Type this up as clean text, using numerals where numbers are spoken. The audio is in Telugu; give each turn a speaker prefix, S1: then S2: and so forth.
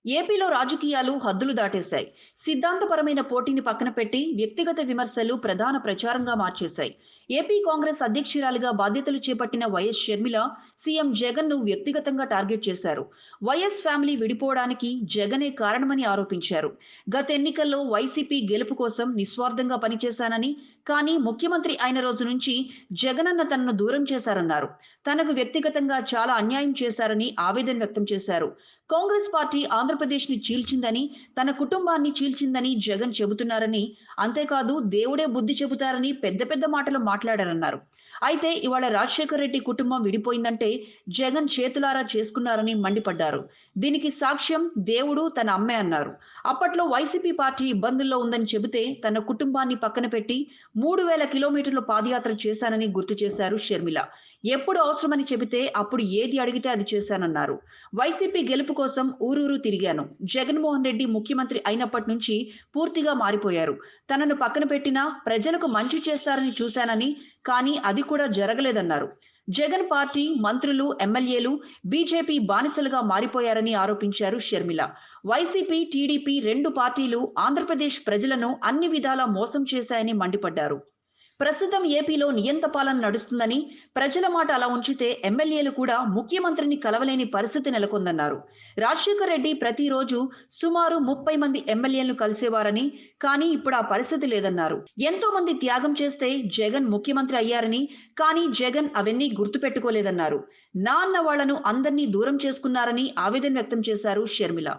S1: ఏపీలో రాజకీయాలు హద్దులు దాటేశాయి. సిద్ధాంతపరమైన పోటీని పక్కన పెట్టి వ్యక్తిగత విమర్శలు ప్రధాన ప్రచారంగా మార్చేశాయి. ఏపీ కాంగ్రెస్ అధ్యక్షురాలిగా బాధ్యతలు చేపట్టిన వైఎస్ షర్మిల సీఎం జగన్ను వ్యక్తిగతంగా టార్గెట్ చేశారు. వైఎస్ ఫ్యామిలీ విడిపోవడానికి జగనే కారణమని ఆరోపించారు. గత ఎన్నికల్లో వైసీపీ గెలుపు కోసం నిస్వార్థంగా పనిచేశానని, కానీ ముఖ్యమంత్రి అయిన రోజు నుంచి జగనన్న తనను దూరం చేశారన్నారు. తనకు వ్యక్తిగతంగా చాలా అన్యాయం చేశారని ఆవేదన వ్యక్తం చేశారు. కాంగ్రెస్ పార్టీ ఆంధ్రప్రదేశ్‌ని చీల్చిందని, తన కుటుంబాన్ని చీల్చిందని జగన్ చెబుతున్నారని, అంతేకాదు దేవుడే బుద్ధి చెబుతారని పెద్ద పెద్ద మాటలు మాట్లాడారన్నారు. అయితే ఇవాళ రాజశేఖర్ రెడ్డి కుటుంబం విడిపోయిందంటే జగన్ చేతులారా చేసుకున్నారని మండిపడ్డారు. దీనికి సాక్ష్యం దేవుడు, తన అమ్మే అన్నారు. అప్పట్లో వైసీపీ పార్టీ ఇబ్బందుల్లో ఉందని చెబితే తన కుటుంబాన్ని పక్కన పెట్టి 3000 కిలోమీటర్ల పాదయాత్ర చేశానని గుర్తు చేశారు షర్మిల. ఎప్పుడు అవసరమని చెబితే అప్పుడు ఏది అడిగితే అది చేశానన్నారు. వైసీపీ గెలుపు కోసం ఊరూరు తిరిగాను. జగన్మోహన్ రెడ్డి ముఖ్యమంత్రి అయినప్పటి నుంచి పూర్తిగా మారిపోయారు. తనను పక్కన పెట్టినా ప్రజలకు మంచి చేస్తారని చూశానని, కానీ అది కూడా జరగలేదన్నారు. జగన్ పార్టీ మంత్రులు, ఎమ్మెల్యేలు బీజేపీ బానిసలుగా మారిపోయారని ఆరోపించారు షర్మిల. వైసీపీ, టీడీపీ రెండు పార్టీలు ఆంధ్రప్రదేశ్ ప్రజలను అన్ని విధాలా మోసం చేశాయని మండిపడ్డారు. ప్రస్తుతం ఏపీలో నియంత పాలన నడుస్తుందని, ప్రజల మాట అలా ఉంచితే ఎమ్మెల్యేలు కూడా ముఖ్యమంత్రిని కలవలేని పరిస్థితి నెలకొందన్నారు. రాజశేఖర్ రెడ్డి ప్రతిరోజు సుమారు 30 మంది ఎమ్మెల్యేలను కలిసేవారని, కానీ ఇప్పుడు ఆ పరిస్థితి లేదన్నారు. ఎంతో మంది త్యాగం చేస్తే జగన్ ముఖ్యమంత్రి అయ్యారని, కానీ జగన్ అవన్నీ గుర్తుపెట్టుకోలేదన్నారు. నా అన్న వాళ్లను అందర్నీ దూరం చేసుకున్నారని ఆవేదన వ్యక్తం చేశారు షర్మిల.